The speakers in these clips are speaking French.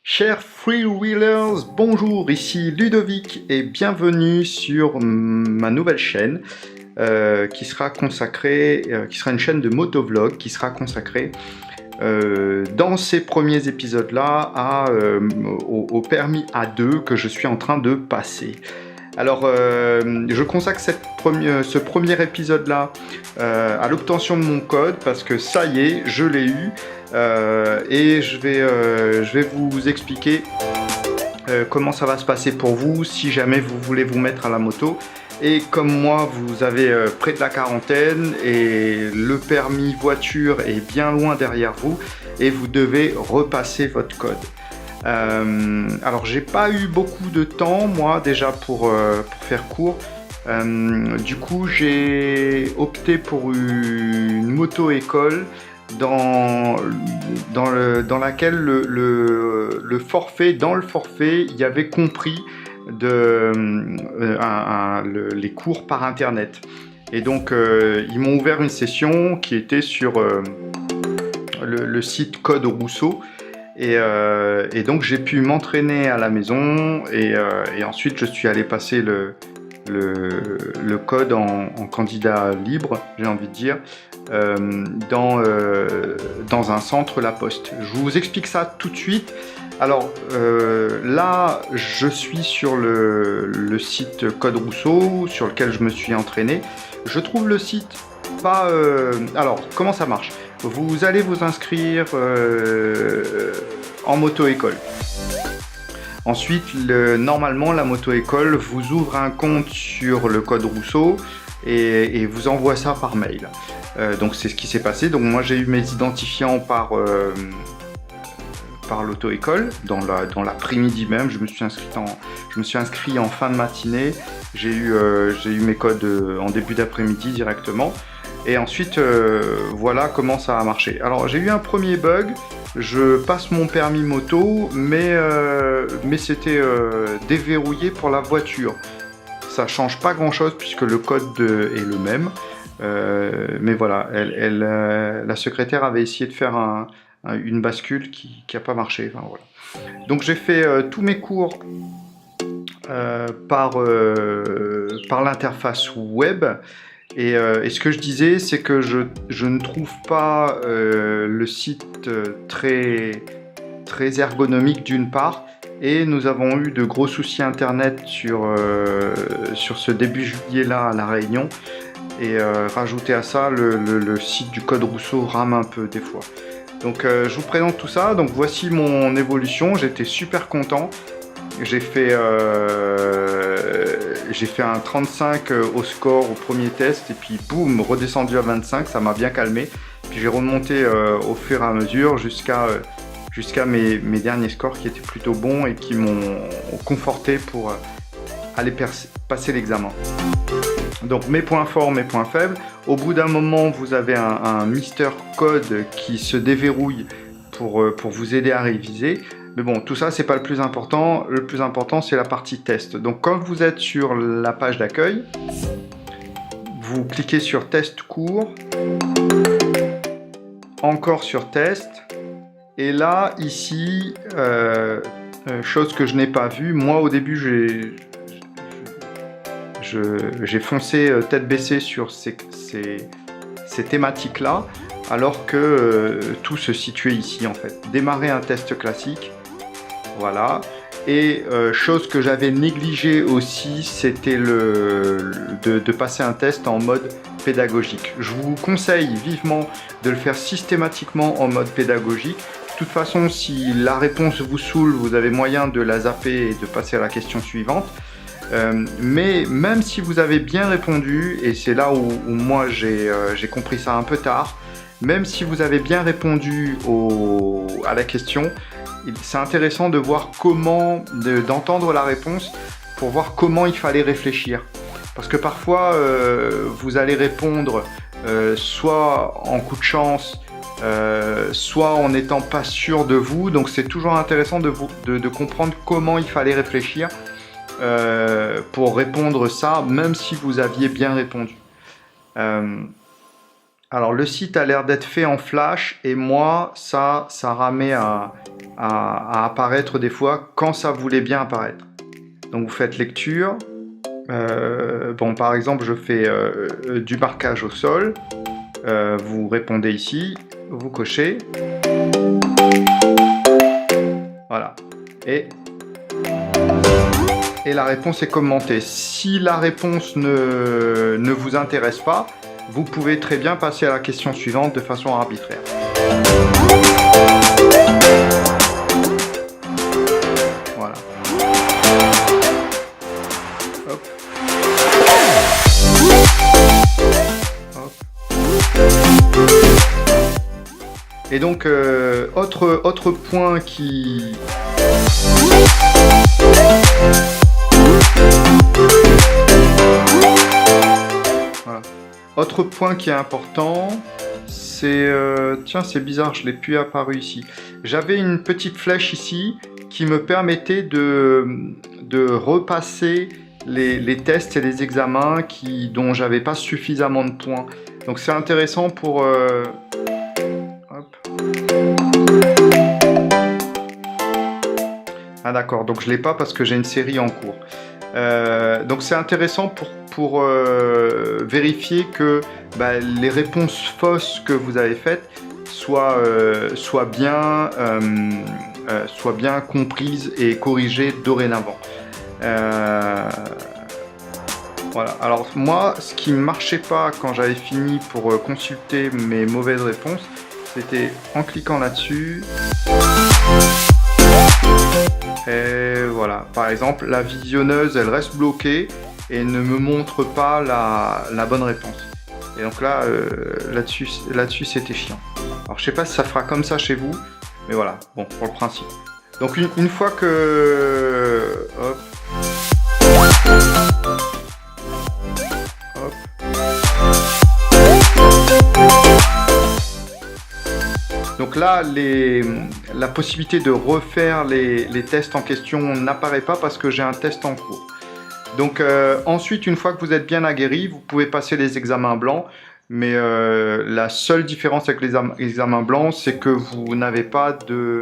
Chers freewheelers, bonjour, ici Ludovic et bienvenue sur ma nouvelle chaîne qui sera une chaîne de motovlog qui sera consacrée dans ces premiers épisodes-là au permis A2 que je suis en train de passer. Alors, je consacre ce premier épisode-là à l'obtention de mon code parce que ça y est, je l'ai eu et je vais vous expliquer comment ça va se passer pour vous si jamais vous voulez vous mettre à la moto. Et comme moi, vous avez près de la quarantaine et le permis voiture est bien loin derrière vous et vous devez repasser votre code. Alors j'ai pas eu beaucoup de temps moi déjà pour faire court, du coup j'ai opté pour une moto-école dans laquelle le forfait, il y avait compris les cours par internet, et donc ils m'ont ouvert une session qui était sur le site Code Rousseau. Et donc j'ai pu m'entraîner à la maison et ensuite je suis allé passer le code en candidat libre, j'ai envie de dire, dans un centre La Poste. Je vous explique ça tout de suite. Alors là je suis sur le site Code Rousseau sur lequel je me suis entraîné. Je trouve le site pas... Alors comment ça marche ? Vous allez vous inscrire en moto-école. Ensuite, normalement, la moto-école vous ouvre un compte sur le Code Rousseau et vous envoie ça par mail. Donc c'est ce qui s'est passé. Donc moi j'ai eu mes identifiants par l'auto-école dans l'après-midi même. Je me suis inscrit en fin de matinée. J'ai eu mes codes en début d'après-midi directement. Et ensuite, voilà comment ça a marché. Alors, j'ai eu un premier bug. Je passe mon permis moto, mais c'était déverrouillé pour la voiture. Ça change pas grand-chose puisque le code est le même. Mais voilà, la secrétaire avait essayé de faire une bascule qui n'a pas marché. Enfin, voilà. Donc, j'ai fait tous mes cours par l'interface web. Et ce que je disais, c'est que je ne trouve pas le site très ergonomique d'une part, et nous avons eu de gros soucis internet sur ce début juillet-là à La Réunion, et rajouter à ça, le site du Code Rousseau rame un peu des fois. Donc je vous présente tout ça. Donc voici mon évolution, j'étais super content. J'ai fait un 35 au score au premier test et puis boum, redescendu à 25, ça m'a bien calmé. Puis j'ai remonté au fur et à mesure jusqu'à mes derniers scores qui étaient plutôt bons et qui m'ont conforté pour aller passer l'examen. Donc mes points forts, mes points faibles. Au bout d'un moment, vous avez un Mister Code qui se déverrouille pour vous aider à réviser. Mais bon, tout ça, c'est pas le plus important. Le plus important, c'est la partie test. Donc, quand vous êtes sur la page d'accueil, vous cliquez sur test cours, encore sur test, et là, ici, chose que je n'ai pas vue, moi au début, j'ai foncé tête baissée sur ces thématiques-là, alors que tout se situait ici en fait. Démarrer un test classique. Voilà, et chose que j'avais négligée aussi, c'était de passer un test en mode pédagogique. Je vous conseille vivement de le faire systématiquement en mode pédagogique. De toute façon, si la réponse vous saoule, vous avez moyen de la zapper et de passer à la question suivante. Mais même si vous avez bien répondu, et c'est là où moi j'ai compris ça un peu tard, même si vous avez bien répondu à la question, c'est intéressant de voir d'entendre la réponse pour voir comment il fallait réfléchir. Parce que parfois, vous allez répondre soit en coup de chance, soit en n'étant pas sûr de vous. Donc c'est toujours intéressant de comprendre comment il fallait réfléchir pour répondre ça, même si vous aviez bien répondu. Alors le site a l'air d'être fait en flash et moi ça ramait à apparaître des fois quand ça voulait bien apparaître. Donc vous faites lecture. Bon, par exemple, je fais du marquage au sol. Vous répondez ici, vous cochez. Voilà. Et la réponse est commentée. Si la réponse ne vous intéresse pas, vous pouvez très bien passer à la question suivante de façon arbitraire. Voilà. Hop. Hop. Et donc, autre point qui... Voilà. Autre point qui est important, c'est... tiens, c'est bizarre, je ne l'ai plus apparu ici. J'avais une petite flèche ici qui me permettait de repasser les tests et les examens dont j'avais pas suffisamment de points. Donc c'est intéressant pour... Hop. Ah d'accord, donc je l'ai pas parce que j'ai une série en cours. Donc c'est intéressant pour vérifier que les réponses fausses que vous avez faites soient bien comprises et corrigées dorénavant. Voilà. Alors moi, ce qui ne marchait pas quand j'avais fini pour consulter mes mauvaises réponses, c'était en cliquant là-dessus. Et voilà, par exemple, la visionneuse, elle reste bloquée et ne me montre pas la bonne réponse. Et donc là, là-dessus, c'était chiant. Alors, je sais pas si ça fera comme ça chez vous, mais voilà, bon, pour le principe. Donc, une fois que... Hop. Hop. Donc là, la possibilité de refaire les tests en question n'apparaît pas parce que j'ai un test en cours. Donc ensuite, une fois que vous êtes bien aguerri, vous pouvez passer les examens blancs. Mais la seule différence avec les examens blancs, c'est que vous n'avez pas de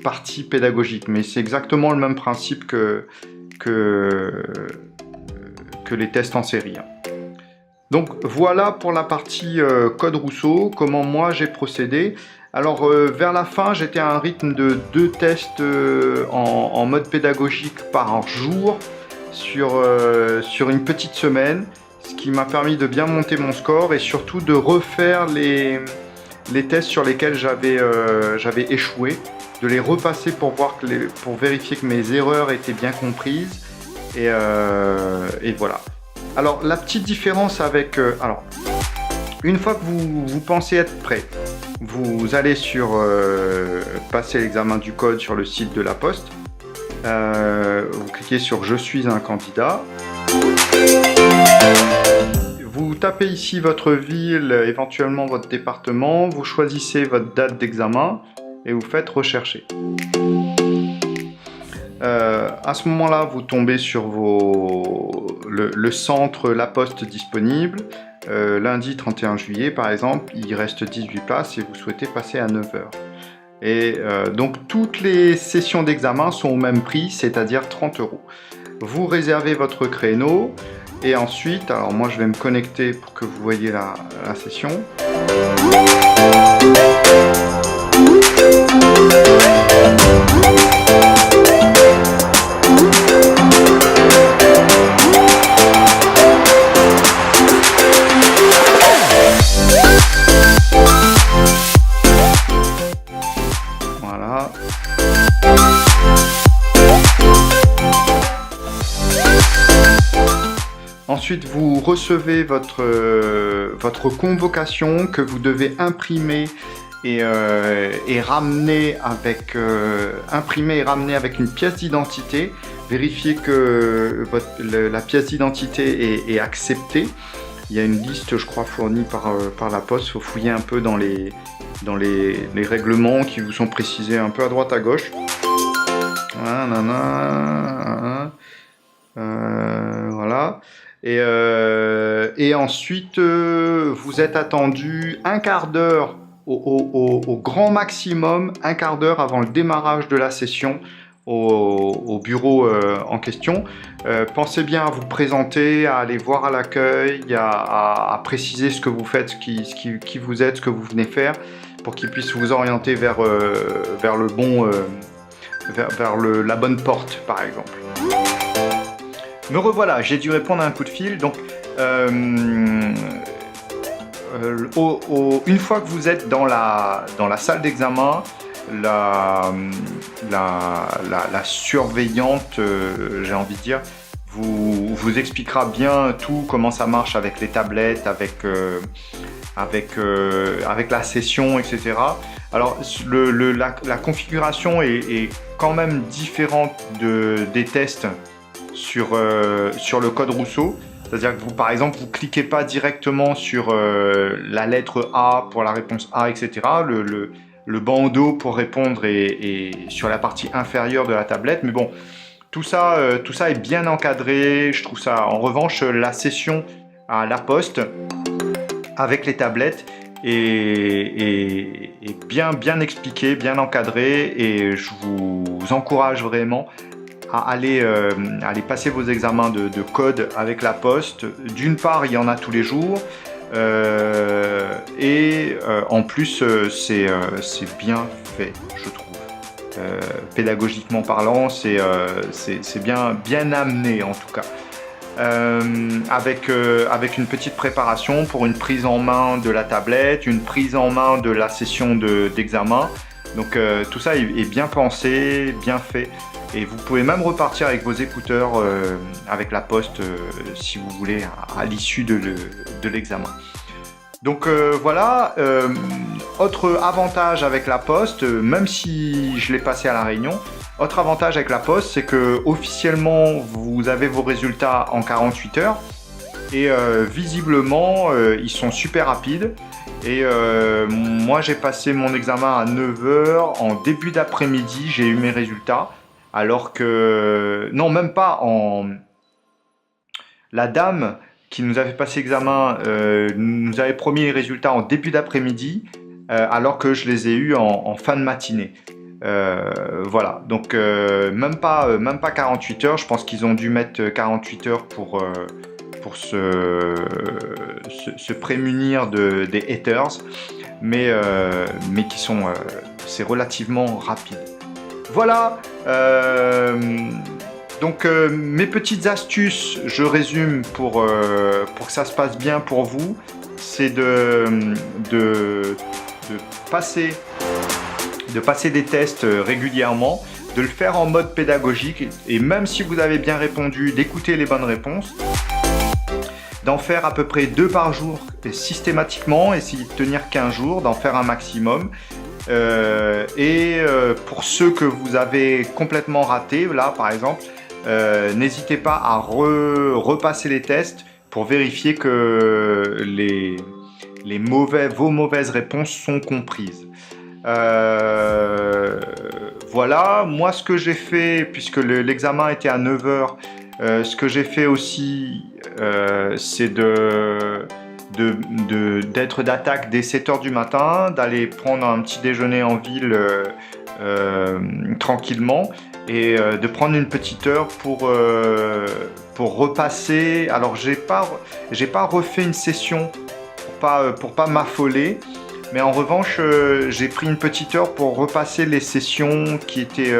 partie pédagogique. Mais c'est exactement le même principe que les tests en série. Donc voilà pour la partie code Rousseau, comment moi j'ai procédé. Alors vers la fin, j'étais à un rythme de 2 tests en mode pédagogique par jour sur une petite semaine, ce qui m'a permis de bien monter mon score et surtout de refaire les tests sur lesquels j'avais échoué, de les repasser pour vérifier que mes erreurs étaient bien comprises et voilà. Alors, la petite différence avec... alors, une fois que vous pensez être prêt, vous allez sur passer l'examen du code sur le site de la Poste. Vous cliquez sur « Je suis un candidat ». Vous tapez ici votre ville, éventuellement votre département. Vous choisissez votre date d'examen et vous faites « Rechercher ». À ce moment-là, vous tombez sur le centre La Poste disponible. Lundi 31 juillet, par exemple, il reste 18 places et vous souhaitez passer à 9 h. Et donc, toutes les sessions d'examen sont au même prix, c'est-à-dire 30 €. Vous réservez votre créneau et ensuite, alors moi je vais me connecter pour que vous voyez la session. Voilà. Ensuite, vous recevez votre convocation que vous devez imprimer et ramener avec une pièce d'identité. Vérifiez que la pièce d'identité est acceptée. Il y a une liste, je crois, fournie par la Poste. Il faut fouiller un peu dans les règlements qui vous sont précisés un peu à droite à gauche. Voilà. Et ensuite, vous êtes attendu un quart d'heure au grand maximum, un quart d'heure avant le démarrage de la session au bureau en question. Pensez bien à vous présenter, à aller voir à l'accueil, à préciser ce que vous faites, qui vous êtes, ce que vous venez faire, pour qu'ils puissent vous orienter vers le bon, la bonne porte, par exemple. Me revoilà, j'ai dû répondre à un coup de fil. Donc, une fois que vous êtes dans la salle d'examen, la surveillante, j'ai envie de dire, vous expliquera bien tout, comment ça marche avec les tablettes, avec la session, etc. Alors, la configuration est quand même différente des tests sur le code Rousseau. C'est-à-dire que vous, par exemple, vous cliquez pas directement sur la lettre A pour la réponse A, etc. Le bandeau pour répondre est sur la partie inférieure de la tablette. Mais bon, tout ça est bien encadré. Je trouve ça, en revanche, la session à la poste avec les tablettes est bien expliquée, bien encadrée. Et je vous encourage vraiment à aller passer vos examens de code avec la poste. D'une part, il y en a tous les jours. En plus, c'est bien fait, je trouve. Pédagogiquement parlant, c'est bien amené en tout cas. Avec une petite préparation pour une prise en main de la tablette, une prise en main de la session d'examen. Donc tout ça est bien pensé, bien fait. Et vous pouvez même repartir avec vos écouteurs avec la poste si vous voulez à l'issue de l'examen. Donc voilà, autre avantage avec la poste, même si je l'ai passé à la Réunion, autre avantage avec la poste, c'est que officiellement vous avez vos résultats en 48 heures et visiblement ils sont super rapides. Et moi j'ai passé mon examen à 9 heures, en début d'après-midi j'ai eu mes résultats. Alors que, non, même pas, la dame qui nous avait passé l'examen nous avait promis les résultats en début d'après-midi, alors que je les ai eus en fin de matinée. Voilà, donc même pas 48 heures, je pense qu'ils ont dû mettre 48 heures pour se prémunir des haters, mais qui sont, c'est relativement rapide. Voilà, donc mes petites astuces, je résume pour que ça se passe bien pour vous, c'est de passer des tests régulièrement, de le faire en mode pédagogique et même si vous avez bien répondu, d'écouter les bonnes réponses, d'en faire à peu près 2 par jour systématiquement, essayer de tenir 15 jours, d'en faire un maximum. Pour ceux que vous avez complètement ratés, là par exemple, n'hésitez pas à repasser les tests pour vérifier que vos mauvaises réponses sont comprises. Voilà, moi ce que j'ai fait, puisque l'examen était à 9 heures, ce que j'ai fait aussi, c'est d'être d'attaque dès 7 heures du matin, d'aller prendre un petit déjeuner en ville tranquillement et de prendre une petite heure pour repasser. Alors j'ai pas refait une session pour pas m'affoler, mais en revanche j'ai pris une petite heure pour repasser les sessions qui étaient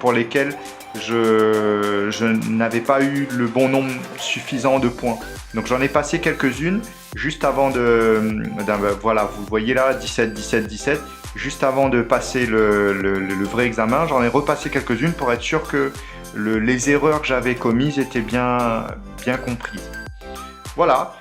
pour lesquelles je n'avais pas eu le bon nombre suffisant de points. Donc j'en ai passé quelques-unes juste avant voilà, vous voyez là, 17, 17, 17. Juste avant de passer le vrai examen, j'en ai repassé quelques-unes pour être sûr que les erreurs que j'avais commises étaient bien comprises. Voilà.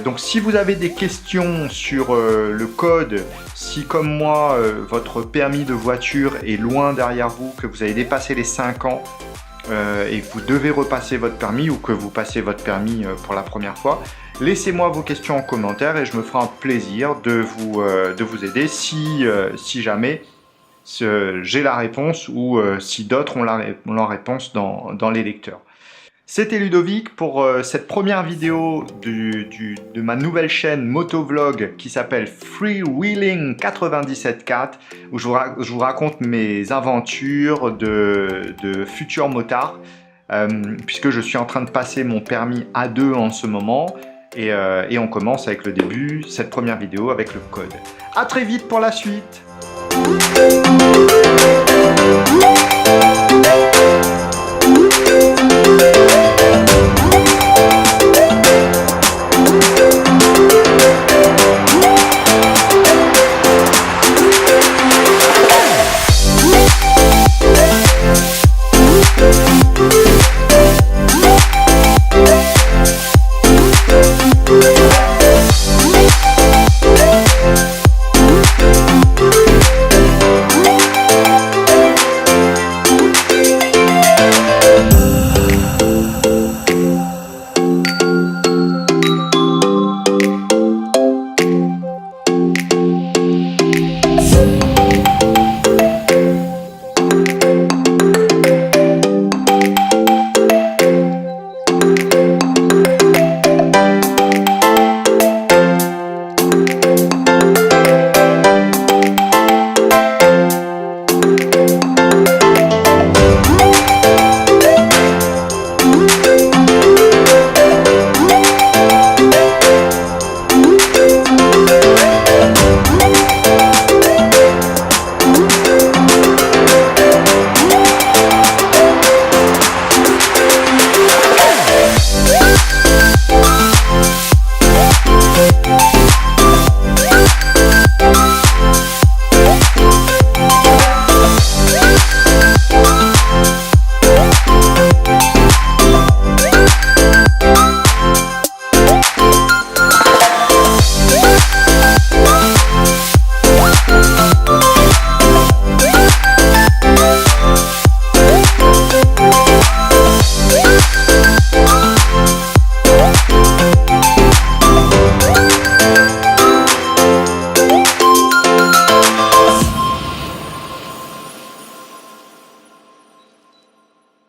Donc si vous avez des questions sur le code, si comme moi votre permis de voiture est loin derrière vous, que vous avez dépassé les 5 ans et que vous devez repasser votre permis ou que vous passez votre permis pour la première fois, laissez-moi vos questions en commentaire et je me ferai un plaisir de vous aider si jamais j'ai la réponse ou si d'autres ont la réponse dans les lecteurs. C'était Ludovic pour cette première vidéo de ma nouvelle chaîne motovlog qui s'appelle Freewheeling 97.4 où je vous raconte mes aventures de futur motard puisque je suis en train de passer mon permis A2 en ce moment et on commence avec le début, cette première vidéo avec le code. A très vite pour la suite.